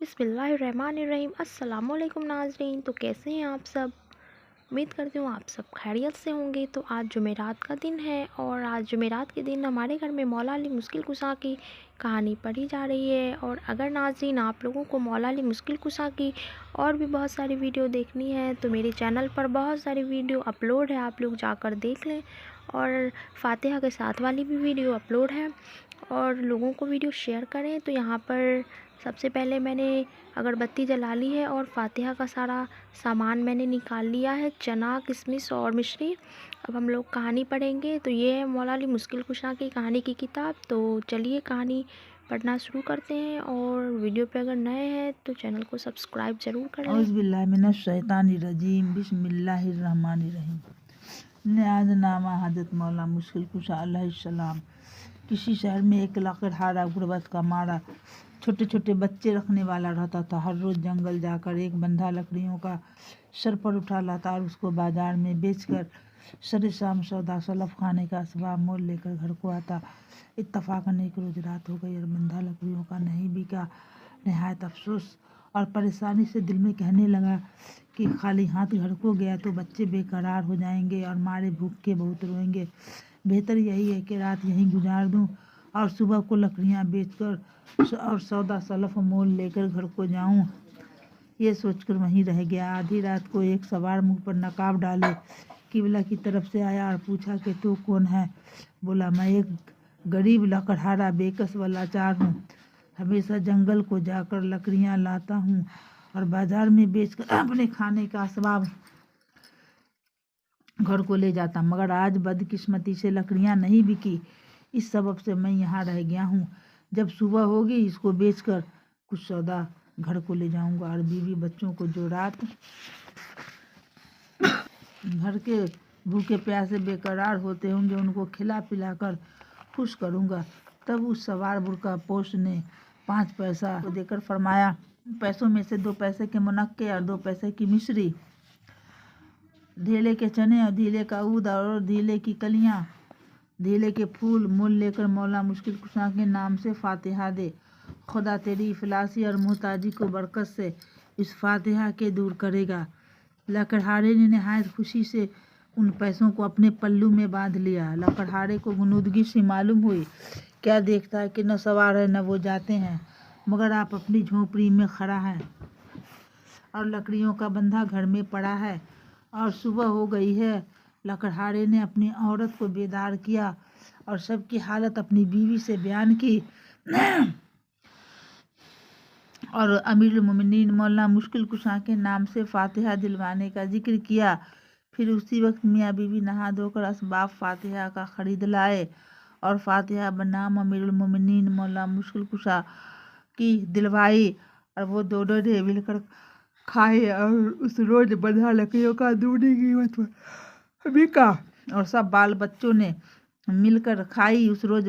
बिस्मिल्लाहिर्रहमानिर्रहीम। अस्सलामुअलैकुम नाज़रीन। तो कैसे हैं आप सब? उम्मीद करती हूँ आप सब खैरियत से होंगे। तो आज जुमेरात का दिन है और आज जुमेरात के दिन हमारे घर में मौला अली मुश्किल कुशा की कहानी पढ़ी जा रही है। और अगर नाज़रीन आप लोगों को मौला अली मुश्किल कुशा की और भी बहुत सारी वीडियो देखनी है तो मेरे चैनल पर बहुत सारी वीडियो अपलोड है, आप लोग जाकर देख लें। और फातिहा के साथ वाली भी वीडियो अपलोड है और लोगों को वीडियो शेयर करें। तो यहाँ पर सबसे पहले मैंने अगरबत्ती जला ली है और फातिहा का सारा सामान मैंने निकाल लिया है, चना, किशमिश और मिश्री। अब हम लोग कहानी पढ़ेंगे। तो ये है मौला अली मुश्किल कुशा की कहानी की किताब। तो चलिए कहानी पढ़ना शुरू करते हैं। और वीडियो पे अगर नए हैं तो चैनल को सब्सक्राइब ज़रूर कर लें। औज़ुबिल्लाहिमिनश्शैतानिर्रजीम बिस्मिल्लाहिर्रहमानिर्रहीम। न्याज़नामा हज़रत मौला मुश्किल कुशा अलैहिस्सलाम। किसी शहर में एक लकड़हारा गुर्बत का मारा छोटे छोटे बच्चे रखने वाला रहता था। हर रोज़ जंगल जाकर एक बंधा लकड़ियों का सर पर उठा लाता और उसको बाजार में बेचकर सरे शाम सौदा सलफ खाने का असबाब मोल लेकर घर को आता। इत्तफाकन एक रोज़ रात हो गई और बंधा लकड़ियों का नहीं बिका। नहायत अफसोस और परेशानी से दिल में कहने लगा कि खाली हाथ घर को गया तो बच्चे बेकरार हो जाएंगे और मारे भूख के बहुत रोएंगे। बेहतर यही है कि रात यहीं गुजार दूं और सुबह को लकड़ियां बेचकर और सौदा सलफ मोल लेकर घर को जाऊं। ये सोचकर वहीं रह गया। आधी रात को एक सवार मुंह पर नकाब डाले किबला की तरफ से आया और पूछा कि तू कौन है? बोला, मैं एक गरीब लकड़हारा बेकस व लाचार हूँ। हमेशा जंगल को जाकर लकड़ियां लाता हूँ और बाजार में बेचकर अपने खाने का असबाब घर को ले जाता, मगर आज बदकिस्मती से लकड़ियां नहीं बिकी। इस सबब से मैं यहाँ रह गया हूँ। जब सुबह होगी इसको बेचकर कुछ सौदा घर को ले जाऊंगा और बीवी बच्चों को जो रात घर के भूखे प्यासे बेकरार होते होंगे उनको खिला पिला कर खुश करूंगा। तब उस सवार बुरका पोश ने 5 पैसा को देकर फरमाया, पैसों में से 2 पैसे के मुनक्के और 2 पैसे की मिश्री, धीले के चने और धीले का ऊद और धीले की कलियां, धीले के फूल मोल लेकर मौला मुश्किल कुशा के नाम से फातिहा दे। खुदा तेरी इफलासी और मोहताजी को बरकत से इस फातिहा के दूर करेगा। लकड़हारे ने नहायत खुशी से उन पैसों को अपने पल्लू में बांध लिया। लकड़हारे को गुनूदगी सी मालूम हुई। क्या देखता है कि न सवार है न वो जाते हैं, मगर आप अपनी झोंपड़ी में खड़ा है और लकड़ियों का बंधा घर में पड़ा है और सुबह हो गई है। लकड़हारे ने अपनी औरत को बेदार किया और सबकी हालत अपनी बीवी से बयान की और अमीरुल मोमिनीन मौला मुश्किल कुशा के नाम से फातिहा दिलवाने का जिक्र किया। फिर उसी वक्त मियाँ बीवी नहा धोकर असबाब फातिहा का खरीद लाए और फातिहा बनाम अमीरुल मोमिनीन मौला मुश्किल कुशा की दिलवाई और वो दोनों ने मिलकर खाए और उस रोज बंधा लकड़ियों का दूनी कीमत पर बिका और सब बाल बच्चों ने मिलकर खाई। उस रोज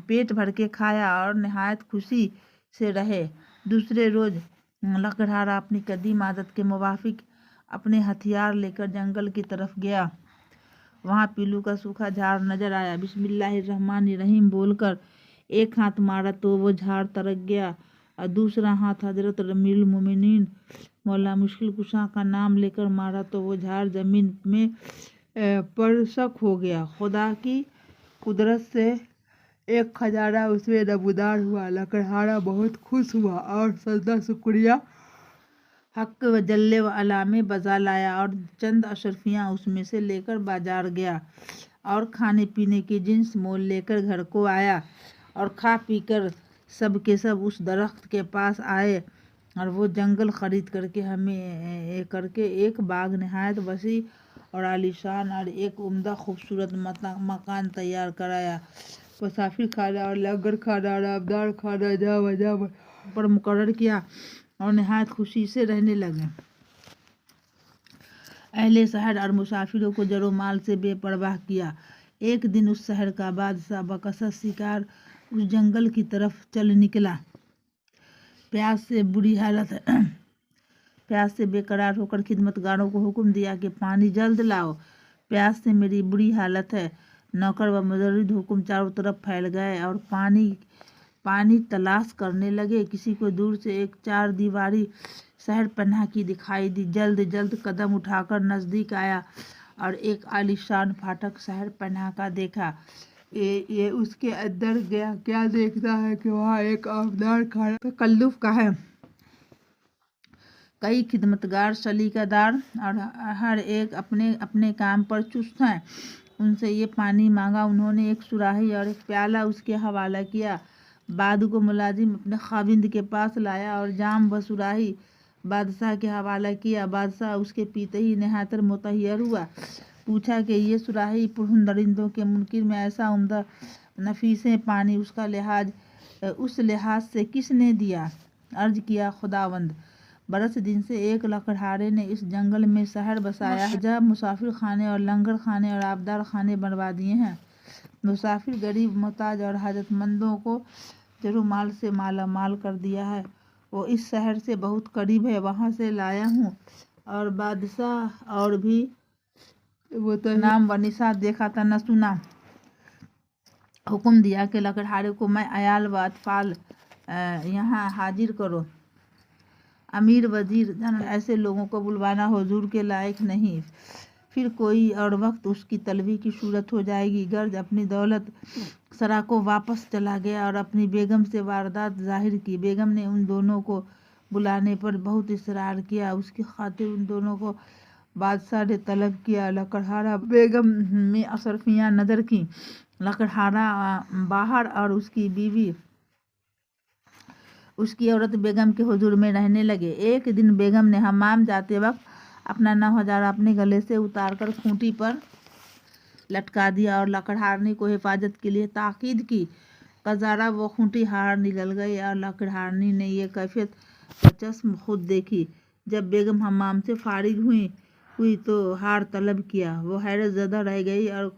पेट भर के खाया और नहायत खुशी से रहे। दूसरे रोज लकड़हारा अपनी कदीम आदत के मुवाफिक अपने हथियार लेकर जंगल की तरफ गया। वहाँ पीलू का सूखा झाड़ नजर आया। बिस्मिल्लाहिर्रहमानिर्रहीम बोलकर एक हाथ मारा तो वो झाड़ तरक गया और दूसरा हाथ हजरत अमीरुल मोमिनीन मौला मुश्किल कुशा का नाम लेकर मारा तो वो झाड़ जमीन में परसक हो गया। खुदा की कुदरत से एक खजाना उसमें नमूदार हुआ। लकड़हारा बहुत खुश हुआ और सजदा शुक्रिया हक व जल्ले व अला में बजा लाया और चंद अशरफियाँ उसमें से लेकर बाजार गया और खाने पीने की जिन्स मोल लेकर घर को आया और खा पी कर सब के सब उस दरख्त के पास आए और वो जंगल खरीद करके एक बाग नहायत वसी और आलीशान और एक उम्दा खूबसूरत मकान तैयार कराया। मुसाफिर खाना और लंगर खाना और आबदार खाना जा पर मुकर्रर किया और नहायत खुशी से रहने लगे। अहले शहर और मुसाफिरों को जरो माल से बेपरवाह किया। एक दिन उस शहर का बादशाह बकसस शिकार उस जंगल की तरफ चल निकला। प्यास से बेकरार होकर खिदमतगारों को हुक्म दिया कि पानी जल्द लाओ, प्यास से मेरी बुरी हालत है। नौकर व मुजर्रिद हुक्म चारों तरफ फैल गए और पानी पानी तलाश करने लगे। किसी को दूर से एक 4 दीवारी शहरपनाह की दिखाई दी। जल्द जल्द कदम उठाकर नजदीक आया और एक आलीशान फाटक शहरपनाह का देखा। ये उसके अंदर गया। क्या देखता है कि वहाँ एक आबदार खाना तकल्लुफ का है। कई खिदमतगार सलीकादार और हर एक अपने अपने काम पर चुस्त हैं। उनसे ये पानी मांगा। उन्होंने एक सुराही और एक प्याला उसके हवाला किया। बाद को मुलाजिम अपने खाविंद के पास लाया और जाम व सुराही बादशाह के हवाला किया। बादशाह उसके पीते ही नहातर मुतहयर हुआ। पूछा कि ये सुराही पुरहन दरिंदों के मुनकिर में ऐसा उम्दा नफीसे पानी उसका लिहाज उस लिहाज से किसने दिया? अर्ज किया, खुदावंद। बरस दिन से एक लकड़हारे ने इस जंगल में शहर बसाया है, जहाँ मुसाफिर खाने और लंगर खाने और आबदार खाने बनवा दिए हैं। मुसाफिर, गरीब, मोहताज और हाजतमंदों को जरूर माल से माला माल कर दिया है। वो इस शहर से बहुत करीब है, वहाँ से लाया हूँ। और बादशाह और भी वो तो नाम व निशान देखा था न सुना। हुक्म दिया कि लकड़हारे को मैं अयाल व अतफाल यहाँ हाजिर करो। अमीर, वजीर, जनरल ऐसे लोगों को बुलवाना हुजूर के लायक नहीं। फिर कोई और वक्त उसकी तलबी की सूरत हो जाएगी। गर्ज अपनी दौलत सरा को वापस चला गया और अपनी बेगम से वारदात जाहिर की। बेगम ने उन दोनों को बुलाने पर बहुत इसरार किया। उसकी खातिर उन दोनों को बादशाह ने तलब किया। लकड़हारा बेगम में अशरफियाँ नज़र की। लकड़हारा बाहर और उसकी बीवी उसकी औरत बेगम के हुजूर में रहने लगे। एक दिन बेगम ने हमाम जाते वक्त अपना 9 हज़ार अपने गले से उतारकर खूंटी पर लटका दिया और लकड़हारनी को हिफाजत के लिए ताकीद की। कजारा वो खूंटी हार निकल गई और लकड़हारनी ने ये कैफियत बचस्म खुद देखी। जब बेगम हमाम से फारिग हुई तो हार तलब किया। वो हैरत ज़दा रह गई और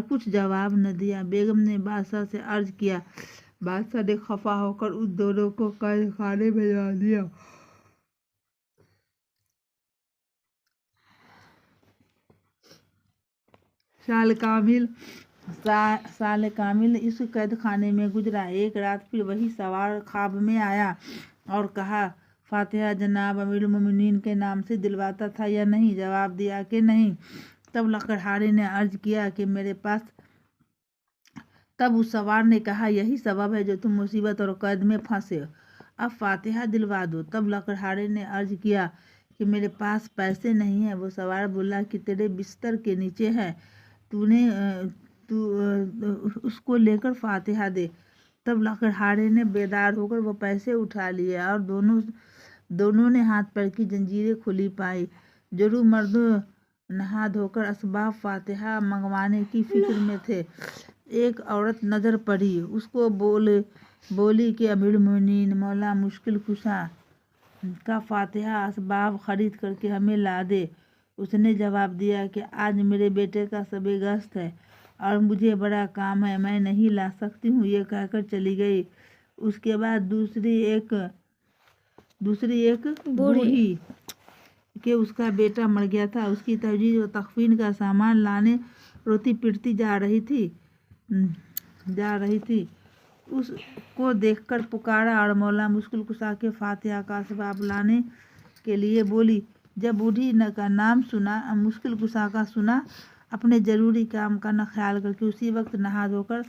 कुछ जवाब न दिया। बेगम ने बादशाह से अर्ज किया। बादशाह ने खफा होकर उन दोनों को कैद खाने में डाल दिया। साल कामिल इस कैद खाने में गुजरा। एक रात फिर वही सवार ख्वाब में आया और कहा, फातिहा जनाब अमीरुल मोमिनीन के नाम से दिलवाता था या नहीं? जवाब दिया कि नहीं। तब लकड़हारे ने अर्ज किया कि मेरे पास। तब उस सवार ने कहा, यही सबब है जो तुम मुसीबत और कैद में फंसे हो। अब फातिहा दिलवा दो। तब लकड़हारे ने अर्ज किया कि मेरे पास पैसे नहीं है। वो सवार बोला कि तेरे बिस्तर के नीचे है, तू उसको लेकर फातिहा दे। तब लकड़हारे ने बेदार होकर वो पैसे उठा लिए और दोनों ने हाथ पैर की जंजीरें खुली पाई। जरूर मर्दों नहा धोकर असबाब फातिहा मंगवाने की फिक्र में थे। एक औरत नजर पड़ी। उसको बोली कि अमीरुल मोमिनीन मौला मुश्किल कुशा का फातिहा असबाब खरीद करके हमें ला दे। उसने जवाब दिया कि आज मेरे बेटे का शब गस्त है और मुझे बड़ा काम है, मैं नहीं ला सकती हूँ। ये कहकर चली गई। उसके बाद दूसरी एक बूढ़ी कि उसका बेटा मर गया था। उसकी तजवीज़ व तकफीन का सामान लाने रोती पिटती जा रही थी। उसको देखकर पुकारा और मौला मुश्किल कुशा के फातिहा का असबाब लाने के लिए बोली। जब बूढ़ी का नाम सुना, मुश्किल कुशा का सुना, अपने ज़रूरी काम का न ख्याल करके उसी वक्त नहा धोकर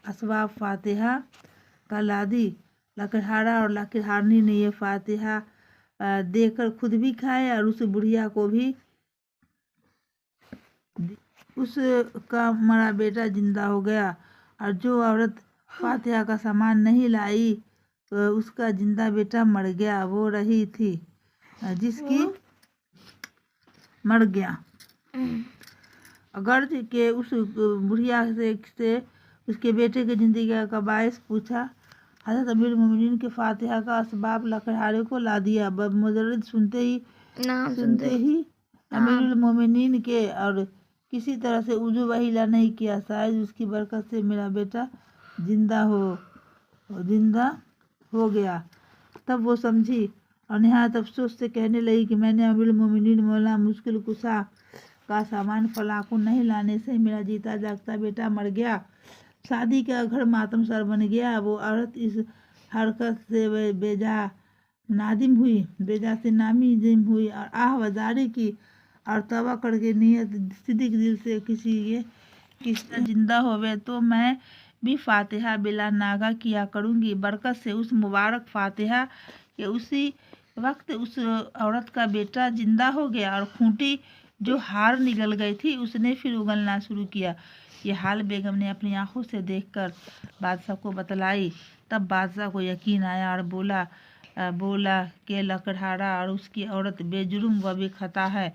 असबाब फातिहा का ला दी। लकड़हारा और लकड़हारनी ने ये फातिहा देकर खुद भी खाए और उस बुढ़िया को भी। उसका मरा बेटा जिंदा हो गया और जो औरत फातिहा का सामान नहीं लाई तो उसका जिंदा बेटा मर गया। वो रही थी जिसकी मर गया। गर्ज के उस बुढ़िया से उसके बेटे की जिंदगी का बायस पूछा। हज़रत अमीरुल मोमिनीन के फातिहा का असबाब लकड़हारे को ला दिया। मुजर्रद सुनते ही अमीरुल मोमिनीन के और किसी तरह से उजू वहीला नहीं किया। शायद उसकी बरकत से मेरा बेटा जिंदा हो गया। तब वो समझी और नहायत अफसोस से कहने लगी कि मैंने अमीरुल मोमिनीन मौला मुश्किल कुशा का सामान फलाँ को नहीं लाने से मेरा जीता जागता बेटा मर गया। शादी का घर मातमसर बन गया। वो औरत इस हरकत से बेजा से नादिम हुई और आह वजारी की और तवा करके नियत सिद्दीक दिल से किसी जिंदा होवे तो मैं भी फातिहा बिला नागा किया करूँगी। बरकत से उस मुबारक फातिहा के उसी वक्त उस औरत का बेटा जिंदा हो गया और खूंटी जो हार निगल गई थी उसने फिर उगलना शुरू किया। ये हाल बेगम ने अपनी आंखों से देखकर बादशाह को बतलाई। तब बादशाह को यकीन आया और बोला कि लकड़हारा और उसकी औरत बेजुर्म व बेखता है।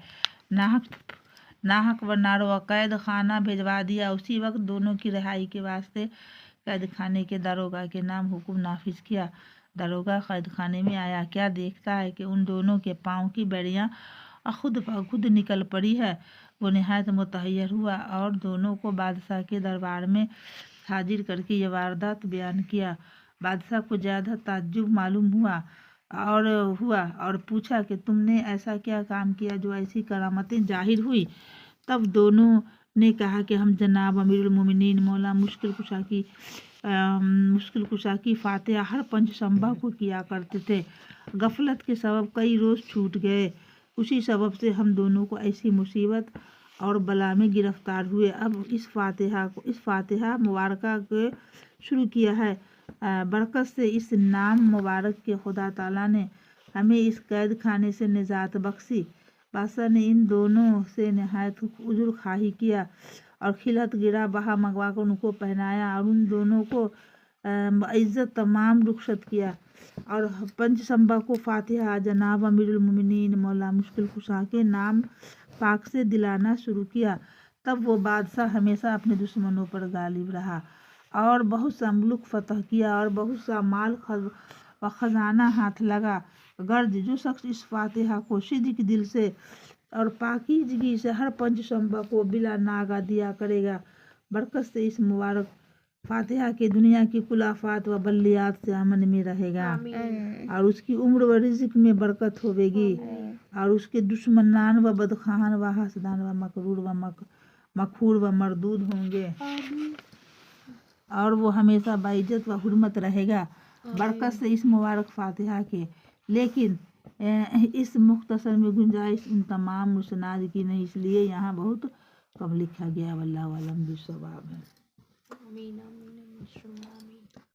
नाहक व नारो कैद खाना भिजवा दिया। उसी वक्त दोनों की रिहाई के वास्ते कैद खाने के दारोगा के नाम हुक्म नाफिज किया। दारोगा कैद खाने में आया, क्या देखता है कि उन दोनों के पाँव की बेड़ियाँ खुद निकल पड़ी है। वो नहायत मुतहैर हुआ और दोनों को बादशाह के दरबार में हाजिर करके ये वारदात बयान किया। बादशाह को ज़्यादा ताज्जुब मालूम हुआ और पूछा कि तुमने ऐसा क्या काम किया जो ऐसी करामतें जाहिर हुई। तब दोनों ने कहा कि हम जनाब अमीरुल मोमिनीन मौला मुश्किल कुशा की फातिहा हर पंचशंबा को किया करते थे। गफलत के सबब कई रोज़ छूट गए। उसी सबब से हम दोनों को ऐसी मुसीबत और बला में गिरफ्तार हुए। अब इस फातिहा मुबारका को शुरू किया है। बरकत से इस नाम मुबारक के खुदा ताला ने हमें इस कैद खाने से निजात बख्शी। बादशाह ने इन दोनों से नहायत उजुर खाही किया और खिलत गिरा बहा मंगवा कर उनको पहनाया और उन दोनों को इज्जत तमाम रुखसत किया और पंचशंबा को फातिहा जनाब अमीरुल मोमिनीन मौला मुश्किल कुशा के नाम पाक से दिलाना शुरू किया। तब वो बादशाह हमेशा अपने दुश्मनों पर गालिब रहा और बहुत सा मुल्क फतह किया और बहुत सा माल व खजाना हाथ लगा। गर्ज जो शख्स इस फातिहा को सिद्दीक दिल से और पाकीज़गी से हर पंचशंबा को बिला नागा दिया करेगा, बरकत से इस मुबारक फातिहा के दुनिया की कुलाफात व बल्लियात से अमन में रहेगा और उसकी उम्र व रिज़्क में बरकत होवेगी और उसके दुश्मनान व बदखान व हसदान व मकरूर व मखूर व मरदूद होंगे और वो हमेशा बाइज्जत व हुर्मत रहेगा, बरकत से इस मुबारक फातिहा के। लेकिन इस मुख्तसर में गुंजाइश उन तमाम मुसनाद की नहीं, इसलिए यहाँ बहुत कम लिखा गया। वल्लाहु आलम बिस्सवाब है।